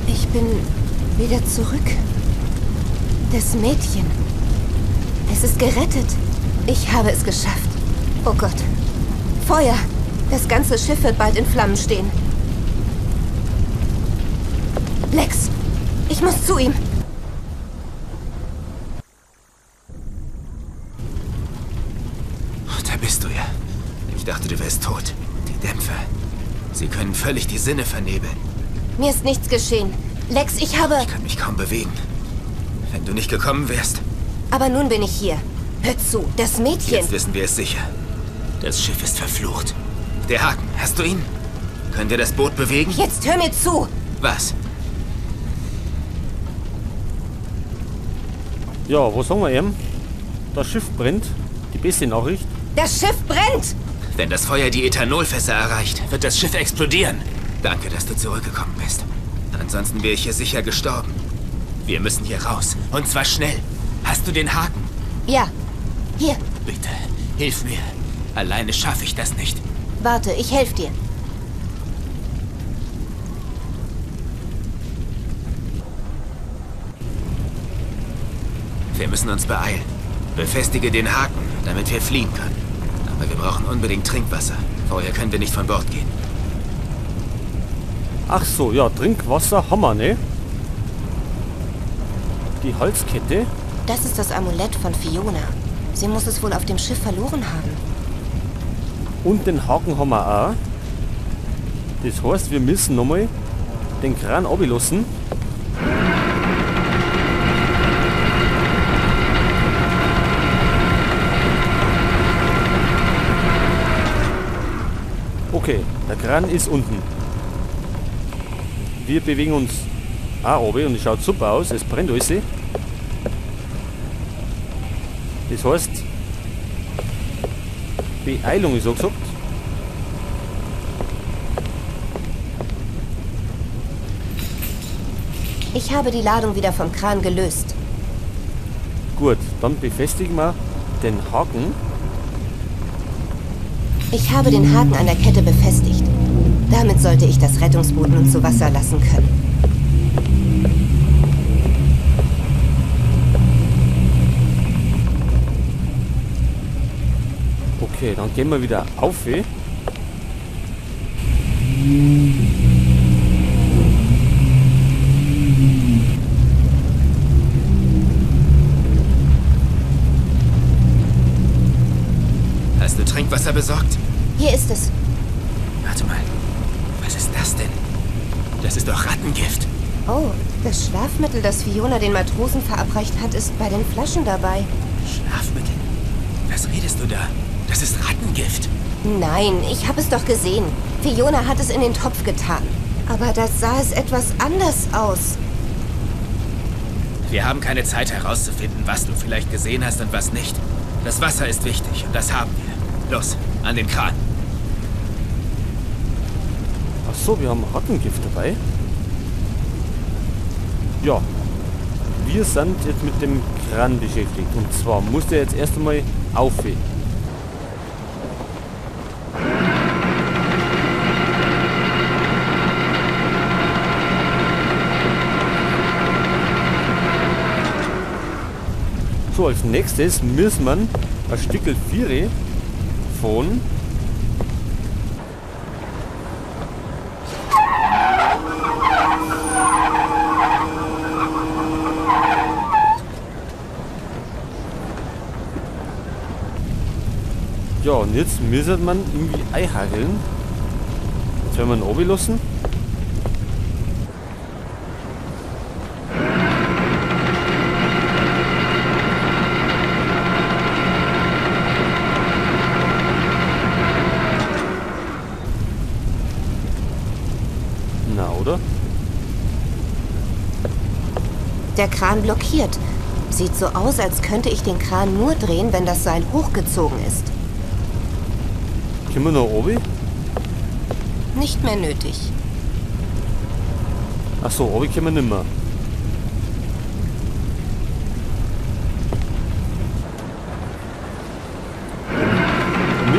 Ich bin wieder zurück. Das Mädchen. Es ist gerettet. Ich habe es geschafft. Oh Gott. Feuer. Das ganze Schiff wird bald in Flammen stehen. Lex, ich muss zu ihm. Oh, da bist du ja. Ich dachte, du wärst tot. Die Dämpfe. Sie können völlig die Sinne vernebeln. Mir ist nichts geschehen. Lex, ich habe... Ich kann mich kaum bewegen. Wenn du nicht gekommen wärst... Aber nun bin ich hier. Hör zu, das Mädchen... Jetzt wissen wir es sicher. Das Schiff ist verflucht. Der Haken, hast du ihn? Können wir das Boot bewegen? Jetzt hör mir zu! Was? Ja, was sagen wir eben? Das Schiff brennt. Die beste Nachricht. Das Schiff brennt! Wenn das Feuer die Ethanolfässer erreicht, wird das Schiff explodieren. Danke, dass du zurückgekommen bist. Ansonsten wäre ich hier sicher gestorben. Wir müssen hier raus. Und zwar schnell. Hast du den Haken? Ja. Hier. Bitte, hilf mir. Alleine schaffe ich das nicht. Warte, ich helfe dir. Wir müssen uns beeilen. Befestige den Haken, damit wir fliehen können. Aber wir brauchen unbedingt Trinkwasser. Vorher können wir nicht von Bord gehen. Ach so, ja, Trinkwasser haben wir, ne? Die Halskette. Das ist das Amulett von Fiona. Sie muss es wohl auf dem Schiff verloren haben. Und den Haken haben wir auch. Das heißt, wir müssen nochmal den Kran ablassen. Okay, der Kran ist unten. Wir bewegen uns auch runter und es schaut super aus. Es brennt alles. Das heißt, Beeilung ist angesagt. Ich habe die Ladung wieder vom Kran gelöst. Gut, dann befestigen wir den Haken. Ich habe den Haken an der Kette befestigt. Damit sollte ich das Rettungsboot nun zu Wasser lassen können. Okay, dann gehen wir wieder auf. Hast du Trinkwasser besorgt? Hier ist es. Warte mal. Was ist das denn? Das ist doch Rattengift. Oh, das Schlafmittel, das Fiona den Matrosen verabreicht hat, ist bei den Flaschen dabei. Schlafmittel? Was redest du da? Das ist Rattengift. Nein, ich habe es doch gesehen. Fiona hat es in den Topf getan. Aber da sah es etwas anders aus. Wir haben keine Zeit herauszufinden, was du vielleicht gesehen hast und was nicht. Das Wasser ist wichtig und das haben wir. Los, an den Kran. Ach so, wir haben Rattengift dabei. Ja, wir sind jetzt mit dem Kran beschäftigt. Und zwar muss der jetzt erst einmal aufhören. So, als nächstes müssen wir ein Stückel 4 von ja, und jetzt müsste man irgendwie einhakeln. Jetzt werden wir ihn oben lassen. Na, oder? Der Kran blockiert. Sieht so aus, als könnte ich den Kran nur drehen, wenn das Seil hochgezogen ist. Können wir noch oben? Nicht mehr nötig. Achso, oben können wir nicht mehr.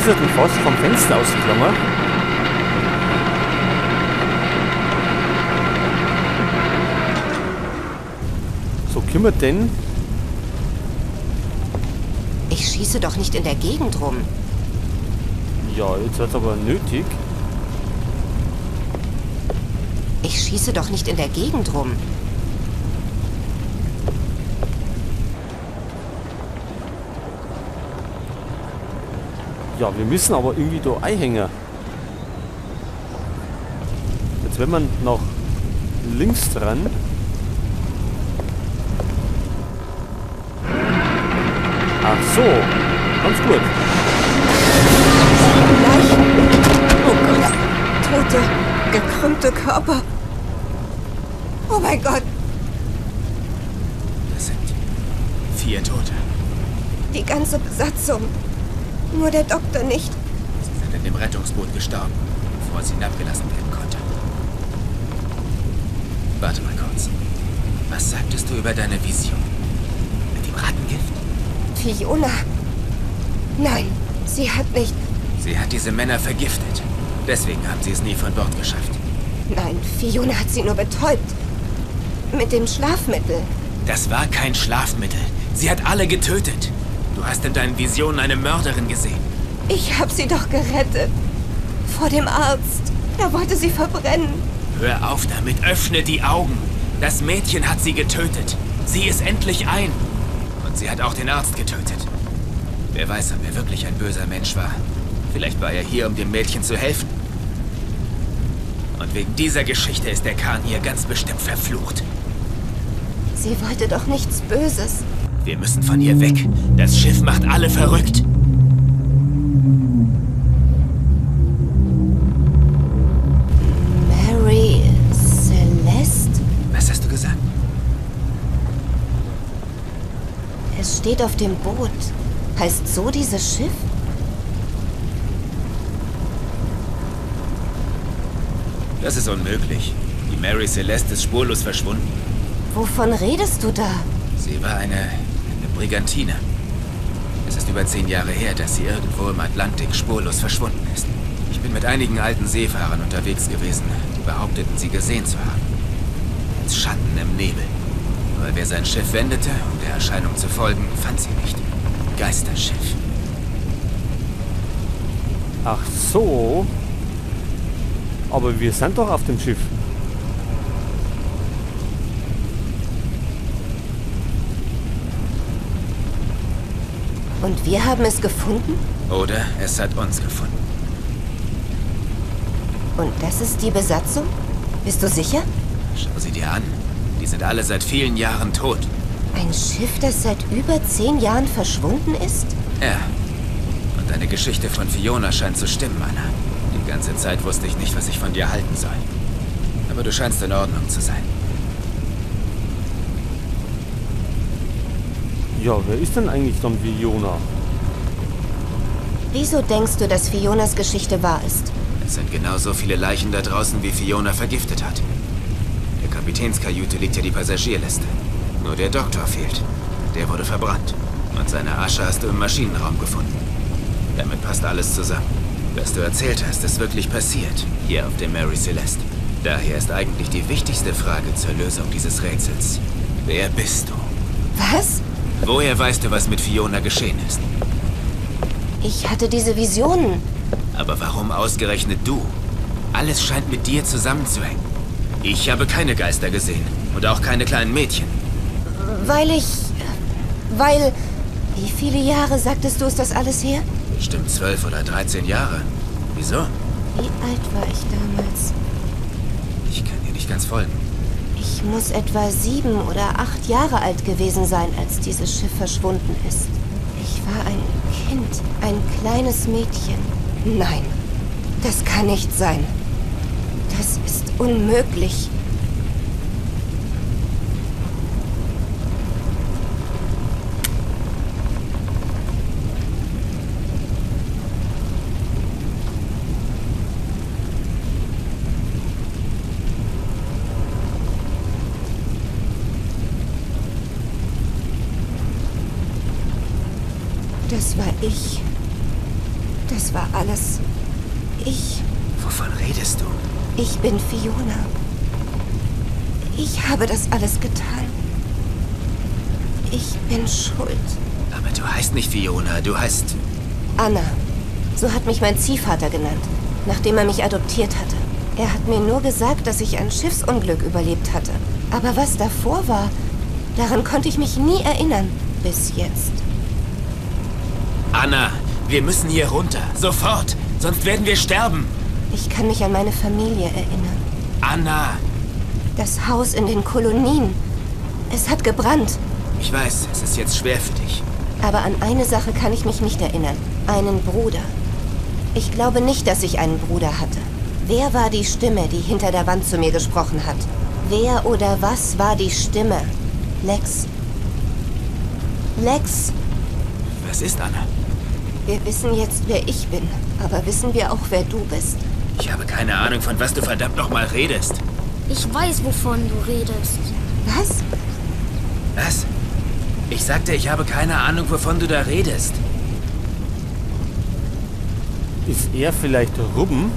ist er denn fast vom Fenster ausgeklommen. So kümmert denn. Ich schieße doch nicht in der Gegend rum. Ja, jetzt hat es aber nötig. Ich schieße doch nicht in der Gegend rum. Ja, wir müssen aber irgendwie da einhängen. Jetzt wenn man nach links dran. Ach so, ganz gut. Leichen. Oh Gott. Tote, gekrümmte Körper. Oh mein Gott. Das sind 4 Tote. Die ganze Besatzung. Nur der Doktor nicht. Sie sind in dem Rettungsboot gestorben, bevor sie hinabgelassen werden konnte. Warte mal kurz. Was sagtest du über deine Vision? Mit dem Rattengift? Fiona. Nein, sie hat nicht. Sie hat diese Männer vergiftet. Deswegen haben sie es nie von Bord geschafft. Nein, Fiona hat sie nur betäubt. Mit dem Schlafmittel. Das war kein Schlafmittel. Sie hat alle getötet. Du hast in deinen Visionen eine Mörderin gesehen. Ich habe sie doch gerettet. Vor dem Arzt. Er wollte sie verbrennen. Hör auf damit. Öffne die Augen. Das Mädchen hat sie getötet. Sieh es endlich ein. Und sie hat auch den Arzt getötet. Wer weiß, ob er wirklich ein böser Mensch war. Vielleicht war er hier, um dem Mädchen zu helfen. Und wegen dieser Geschichte ist der Kahn hier ganz bestimmt verflucht. Sie wollte doch nichts Böses. Wir müssen von hier weg. Das Schiff macht alle verrückt. Mary Celeste? Was hast du gesagt? Es steht auf dem Boot. Heißt so dieses Schiff? Das ist unmöglich. Die Mary Celeste ist spurlos verschwunden. Wovon redest du da? Sie war eine Brigantine. Es ist über 10 Jahre her, dass sie irgendwo im Atlantik spurlos verschwunden ist. Ich bin mit einigen alten Seefahrern unterwegs gewesen, die behaupteten, sie gesehen zu haben. Als Schatten im Nebel. Aber wer sein Schiff wendete, um der Erscheinung zu folgen, fand sie nicht. Geisterschiff. Ach so. Aber wir sind doch auf dem Schiff. Und wir haben es gefunden? Oder es hat uns gefunden. Und das ist die Besatzung? Bist du sicher? Schau sie dir an. Die sind alle seit vielen Jahren tot. Ein Schiff, das seit über 10 Jahren verschwunden ist? Ja. Und deine Geschichte von Fiona scheint zu stimmen, Anna. Die ganze Zeit wusste ich nicht, was ich von dir halten soll. Aber du scheinst in Ordnung zu sein. Ja, wer ist denn eigentlich dann Fiona? Wieso denkst du, dass Fionas Geschichte wahr ist? Es sind genauso viele Leichen da draußen, wie Fiona vergiftet hat. In der Kapitänskajüte liegt ja die Passagierliste. Nur der Doktor fehlt. Der wurde verbrannt. Und seine Asche hast du im Maschinenraum gefunden. Damit passt alles zusammen. Was du erzählt hast, ist wirklich passiert. Hier auf der Mary Celeste. Daher ist eigentlich die wichtigste Frage zur Lösung dieses Rätsels. Wer bist du? Was? Woher weißt du, was mit Fiona geschehen ist? Ich hatte diese Visionen. Aber warum ausgerechnet du? Alles scheint mit dir zusammenzuhängen. Ich habe keine Geister gesehen. Und auch keine kleinen Mädchen. Weil... Wie viele Jahre, sagtest du, ist das alles her? Bestimmt 12 oder 13 Jahre. Wieso? Wie alt war ich damals? Ich kann dir nicht ganz folgen. Ich muss etwa 7 oder 8 Jahre alt gewesen sein, als dieses Schiff verschwunden ist. Ich war ein Kind, ein kleines Mädchen. Nein, das kann nicht sein. Das ist unmöglich. Das war ich. Das war alles. Wovon redest du? Ich bin Fiona. Ich habe das alles getan. Ich bin schuld. Aber du heißt nicht Fiona, du heißt... Anna. So hat mich mein Ziehvater genannt, nachdem er mich adoptiert hatte. Er hat mir nur gesagt, dass ich ein Schiffsunglück überlebt hatte. Aber was davor war, daran konnte ich mich nie erinnern. Bis jetzt. Anna, wir müssen hier runter. Sofort. Sonst werden wir sterben. Ich kann mich an meine Familie erinnern. Anna. Das Haus in den Kolonien. Es hat gebrannt. Ich weiß, es ist jetzt schwer für dich. Aber an eine Sache kann ich mich nicht erinnern. Einen Bruder. Ich glaube nicht, dass ich einen Bruder hatte. Wer war die Stimme, die hinter der Wand zu mir gesprochen hat? Wer oder was war die Stimme? Lex. Lex. Was ist, Anna? Wir wissen jetzt, wer ich bin. Aber wissen wir auch, wer du bist? Ich habe keine Ahnung, von was du verdammt nochmal redest. Ich weiß, wovon du redest. Was? Was? Ich sagte, ich habe keine Ahnung, wovon du da redest. Ist er vielleicht Ruben?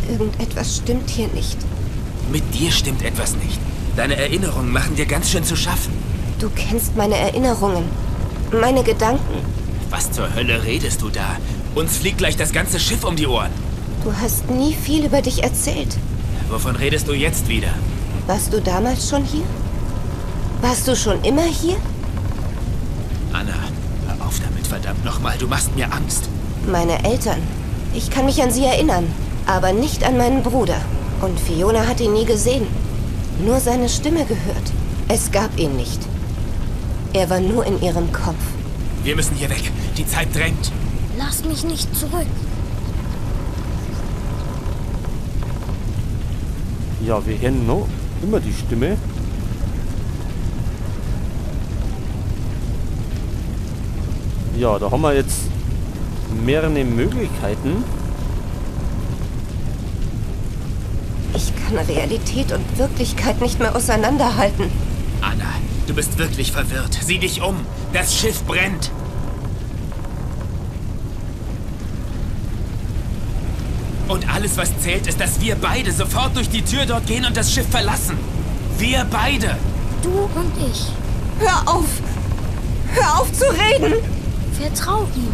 Irgendetwas stimmt hier nicht. Mit dir stimmt etwas nicht. Deine Erinnerungen machen dir ganz schön zu schaffen. Du kennst meine Erinnerungen. Meine Gedanken. Was zur Hölle redest du da? Uns fliegt gleich das ganze Schiff um die Ohren. Du hast nie viel über dich erzählt. Wovon redest du jetzt wieder? Warst du damals schon hier? Warst du schon immer hier? Anna, hör auf damit, verdammt nochmal. Du machst mir Angst. Meine Eltern. Ich kann mich an sie erinnern, aber nicht an meinen Bruder. Und Fiona hat ihn nie gesehen. Nur seine Stimme gehört. Es gab ihn nicht. Er war nur in ihrem Kopf. Wir müssen hier weg. Die Zeit drängt. Lass mich nicht zurück. Ja, wir hören noch immer die Stimme. Ja, da haben wir jetzt mehrere Möglichkeiten. Ich kann Realität und Wirklichkeit nicht mehr auseinanderhalten. Anna, du bist wirklich verwirrt. Sieh dich um. Das Schiff brennt. Und alles, was zählt, ist, dass wir beide sofort durch die Tür dort gehen und das Schiff verlassen. Wir beide. Du und ich. Hör auf! Hör auf zu reden! Vertrau ihm.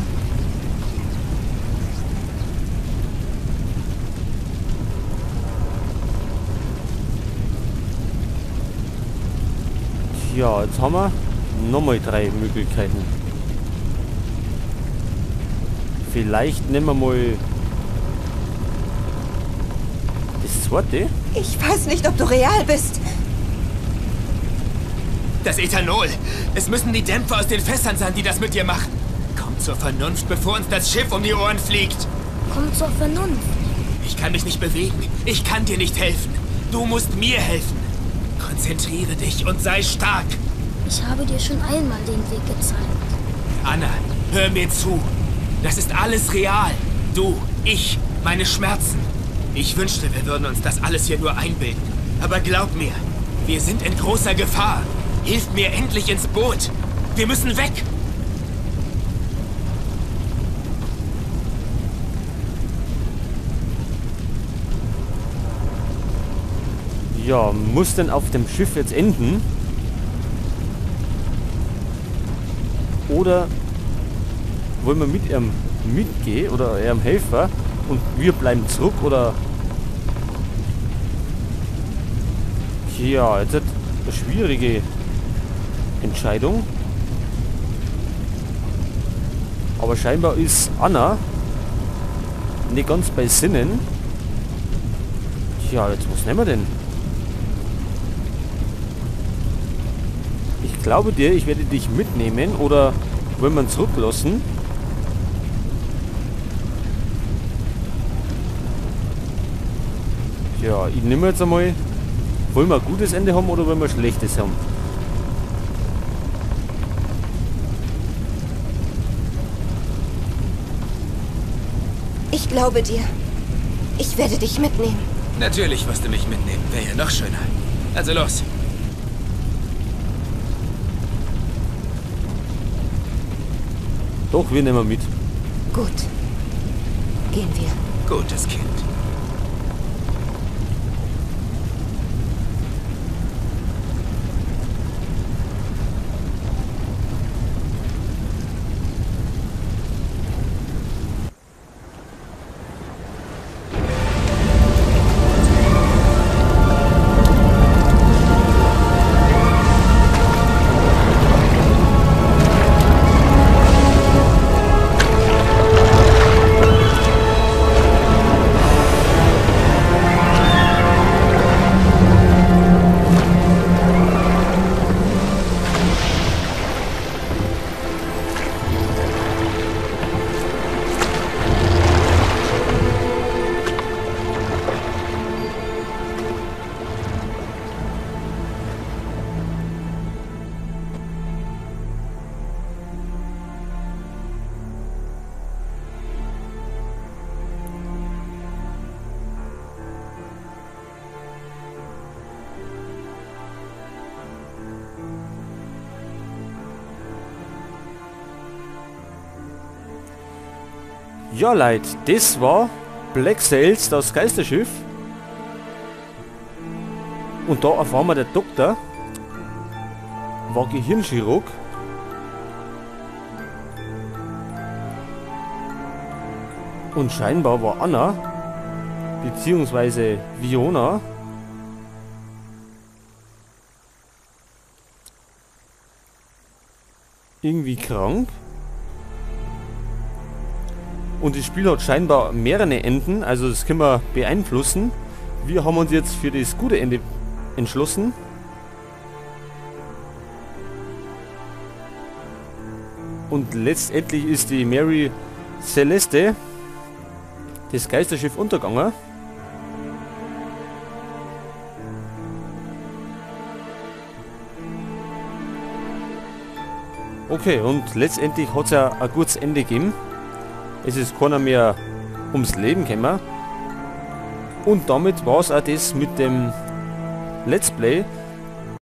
Ja, jetzt haben wir nochmal 3 Möglichkeiten. Vielleicht nehmen wir mal das zweite. Ich weiß nicht, ob du real bist. Das Ethanol. Es müssen die Dämpfe aus den Fässern sein, die das mit dir machen. Komm zur Vernunft, bevor uns das Schiff um die Ohren fliegt. Komm zur Vernunft. Ich kann mich nicht bewegen. Ich kann dir nicht helfen. Du musst mir helfen. Konzentriere dich und sei stark. Ich habe dir schon einmal den Weg gezeigt. Anna, hör mir zu. Das ist alles real. Du, ich, meine Schmerzen. Ich wünschte, wir würden uns das alles hier nur einbilden. Aber glaub mir, wir sind in großer Gefahr. Hilf mir endlich ins Boot. Wir müssen weg. Ja, muss denn auf dem Schiff jetzt enden? Oder wollen wir mit ihm mitgehen oder ihrem Helfer und wir bleiben zurück oder... Ja, jetzt ist eine schwierige Entscheidung. Aber scheinbar ist Anna nicht ganz bei Sinnen. Tja, jetzt was nehmen wir denn? Ich glaube dir, ich werde dich mitnehmen oder wollen wir ihn zurücklassen? Ja, ich nehme jetzt einmal. Wollen wir ein gutes Ende haben oder wollen wir ein schlechtes haben? Ich glaube dir. Ich werde dich mitnehmen. Natürlich wirst du mich mitnehmen. Wäre ja noch schöner. Also los. Doch, wir nehmen mit. Gut. Gehen wir. Gutes Kind. Ja, Leute, das war Black Sails, das Geisterschiff. Und da erfahren wir, der Doktor war Gehirnchirurg. Und scheinbar war Anna, beziehungsweise Fiona, irgendwie krank. Und das Spiel hat scheinbar mehrere Enden, also das können wir beeinflussen. Wir haben uns jetzt für das gute Ende entschlossen. Und letztendlich ist die Mary Celeste, das Geisterschiff, untergegangen. Okay, und letztendlich hat es ja ein gutes Ende gegeben. Es ist keiner mehr ums Leben gekommen. Und damit war es auch das mit dem Let's Play.